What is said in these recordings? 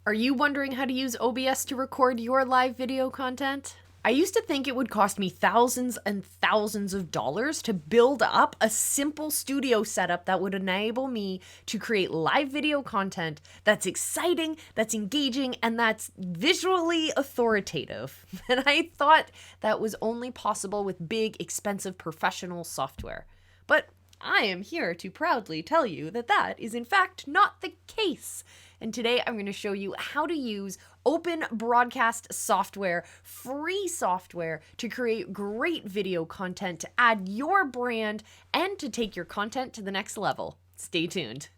Are you wondering how to use OBS to record your live video content? I used to think it would cost me thousands and thousands of dollars to build up a simple studio setup that would enable me to create live video content that's exciting, that's engaging, and that's visually authoritative. And I thought that was only possible with big, expensive professional software. But I am here to proudly tell you that that is in fact not the case. And today I'm going to show you how to use open broadcast software, free software, to create great video content, to add your brand, and to take your content to the next level. Stay tuned.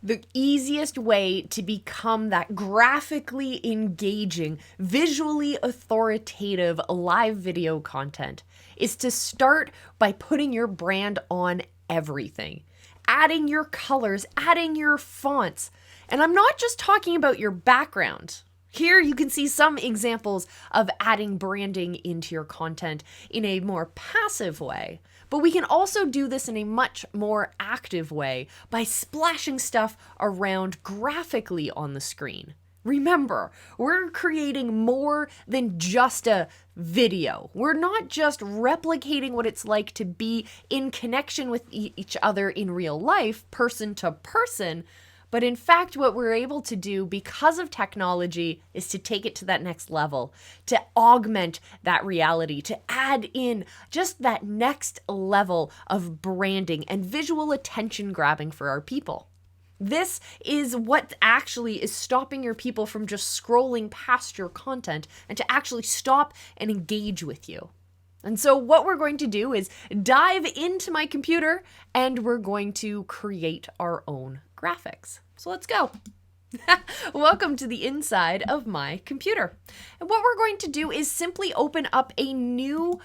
The easiest way to become that graphically engaging, visually authoritative live video content is to start by putting your brand on everything. Adding your colors, adding your fonts. And I'm not just talking about your background. Here you can see some examples of adding branding into your content in a more passive way. But we can also do this in a much more active way by splashing stuff around graphically on the screen. Remember, we're creating more than just a video. We're not just replicating what it's like to be in connection with each other in real life, person to person. But in fact, what we're able to do because of technology is to take it to that next level, to augment that reality, to add in just that next level of branding and visual attention grabbing for our people. This is what actually is stopping your people from just scrolling past your content and to actually stop and engage with you. And so what we're going to do is dive into my computer and we're going to create our own graphics. So let's go. Welcome to the inside of my computer. And what we're going to do is simply open up a new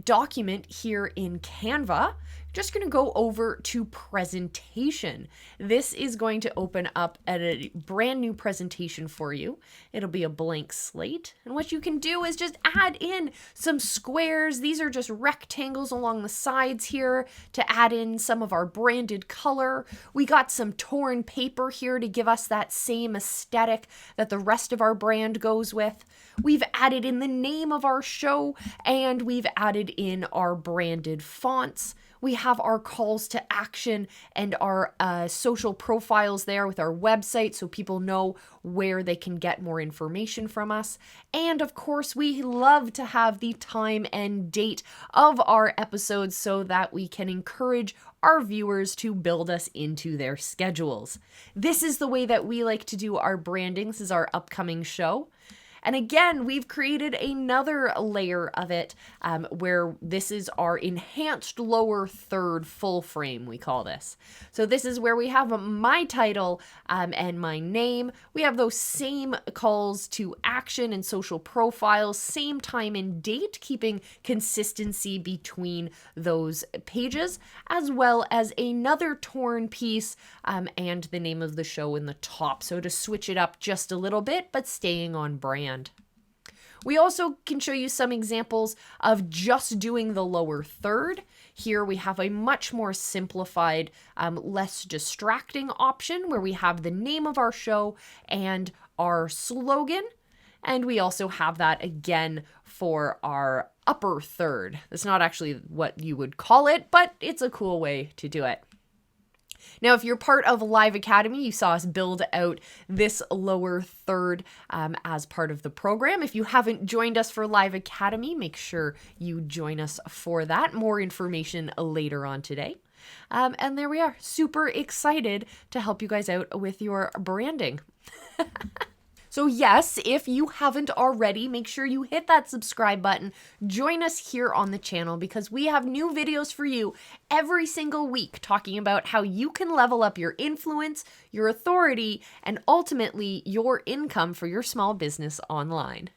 document here in Canva. Just going to go over to presentation. This is going to open up a brand new presentation for you. It'll be a blank slate. And what you can do is just add in some squares. These are just rectangles along the sides here to add in some of our branded color. We got some torn paper here to give us that same aesthetic that the rest of our brand goes with. We've added in the name of our show and we've added in our branded fonts. We have our calls to action and our social profiles there with our website so people know where they can get more information from us. And of course, we love to have the time and date of our episodes so that we can encourage our viewers to build us into their schedules. This is the way that we like to do our branding. This is our upcoming show. And again, we've created another layer of it where this is our enhanced lower third full frame, we call this. So this is where we have my title and my name. We have those same calls to action and social profiles, same time and date, keeping consistency between those pages, as well as another torn piece and the name of the show in the top. So to switch it up just a little bit, but staying on brand. We also can show you some examples of just doing the lower third. Here we have a much more simplified, less distracting option where we have the name of our show and our slogan. And we also have that again for our upper third. That's not actually what you would call it, but it's a cool way to do it. Now, if you're part of Live Academy, you saw us build out this lower third as part of the program. If you haven't joined us for Live Academy, make sure you join us for that. More information later on today. And there we are. Super excited to help you guys out with your branding. So yes, if you haven't already, make sure you hit that subscribe button. Join us here on the channel because we have new videos for you every single week talking about how you can level up your influence, your authority, and ultimately your income for your small business online.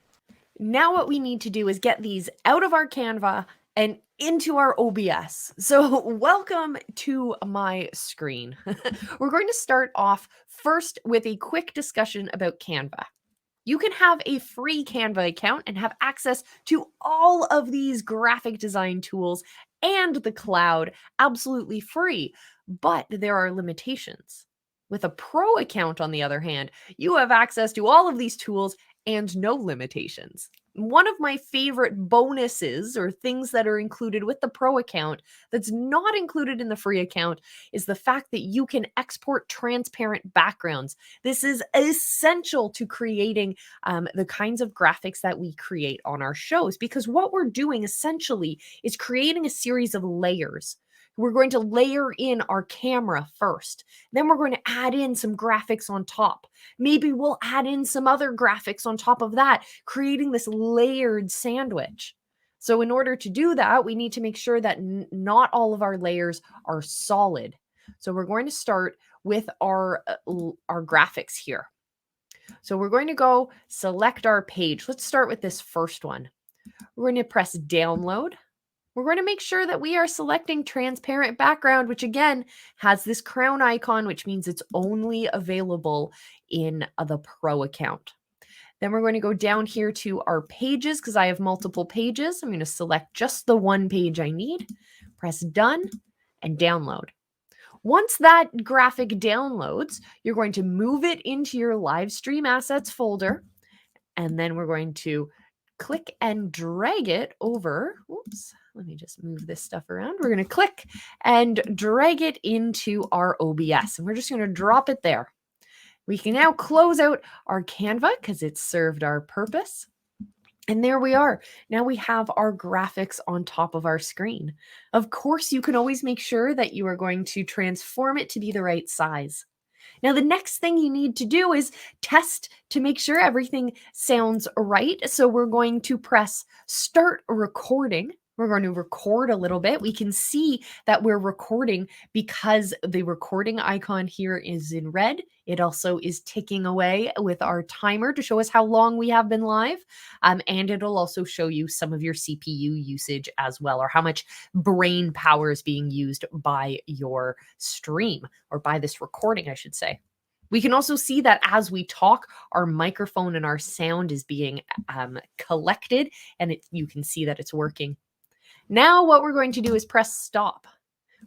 Now what we need to do is get these out of our Canva and into our OBS. So welcome to my screen. We're going to start off first with a quick discussion about Canva. You can have a free Canva account and have access to all of these graphic design tools and the cloud absolutely free, but there are limitations. With a pro account, on the other hand, you have access to all of these tools and no limitations. One of my favorite bonuses or things that are included with the pro account that's not included in the free account is the fact that you can export transparent backgrounds. This is essential to creating the kinds of graphics that we create on our shows, because what we're doing essentially is creating a series of layers. We're going to layer in our camera first. Then we're going to add in some graphics on top. Maybe we'll add in some other graphics on top of that, creating this layered sandwich. So in order to do that, we need to make sure that not all of our layers are solid. So we're going to start with our graphics here. So we're going to go select our page. Let's start with this first one. We're going to press download. We're going to make sure that we are selecting transparent background, which again has this crown icon, which means it's only available in the pro account. Then we're going to go down here to our pages because I have multiple pages. I'm going to select just the one page I need, press done, and download. Once that graphic downloads, you're going to move it into your Livestream assets folder, and then we're going to click and drag it over. Oops, let me just move this stuff around. We're going to click and drag it into our OBS, and we're just going to drop it there. We can now close out our Canva because it's served our purpose. And there we are. Now we have our graphics on top of our screen. Of course, you can always make sure that you are going to transform it to be the right size. Now, the next thing you need to do is test to make sure everything sounds right. So we're going to press start recording. We're going to record a little bit. We can see that we're recording because the recording icon here is in red. It also is ticking away with our timer to show us how long we have been live. And it'll also show you some of your CPU usage as well, or how much brain power is being used by your stream, or by this recording, I should say. We can also see that as we talk, our microphone and our sound is being collected, and you can see that it's working. Now what we're going to do is press stop.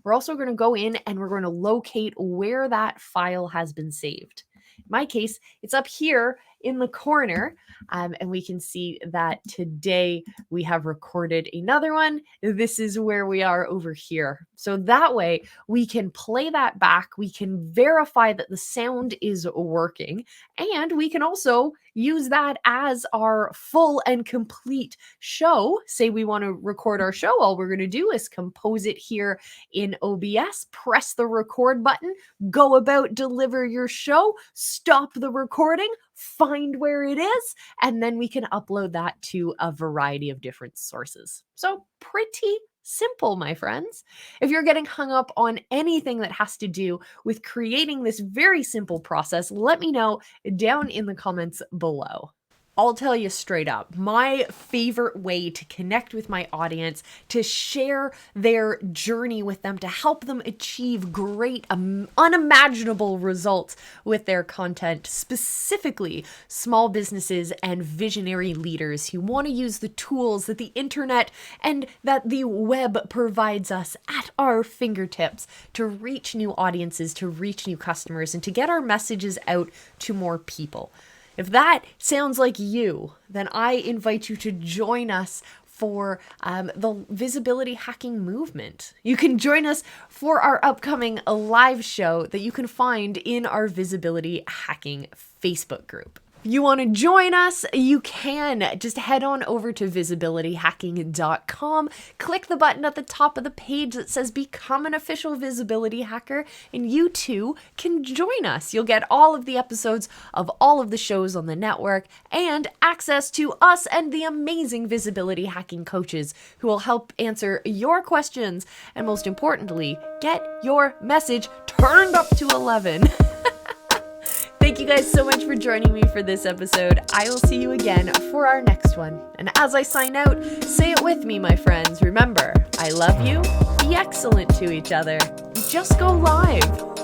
We're also going to go in and we're going to locate where that file has been saved. In my case, it's up here in the corner, and we can see that today we have recorded another one. This is where we are over here. So that way we can play that back, we can verify that the sound is working, and we can also use that as our full and complete show. Say we want to record our show, all we're going to do is compose it here in OBS, press the record button, go about deliver your show, stop the recording, find where it is, and then we can upload that to a variety of different sources. So pretty simple, my friends. If you're getting hung up on anything that has to do with creating this very simple process, let me know down in the comments below. I'll tell you straight up, my favorite way to connect with my audience, to share their journey with them, to help them achieve great, unimaginable results with their content, specifically small businesses and visionary leaders who want to use the tools that the internet and that the web provides us at our fingertips to reach new audiences, to reach new customers, and to get our messages out to more people. If that sounds like you, then I invite you to join us for the visibility hacking movement. You can join us for our upcoming live show that you can find in our visibility hacking Facebook group. If you want to join us, you can just head on over to visibilityhacking.com, click the button at the top of the page that says become an official visibility hacker, and you too can join us. You'll get all of the episodes of all of the shows on the network and access to us and the amazing visibility hacking coaches who will help answer your questions and, most importantly, get your message turned up to 11. Thank you guys so much for joining me for this episode. I will see you again for our next one. And as I sign out, say it with me, my friends. Remember, I love you. Be excellent to each other. Just go live.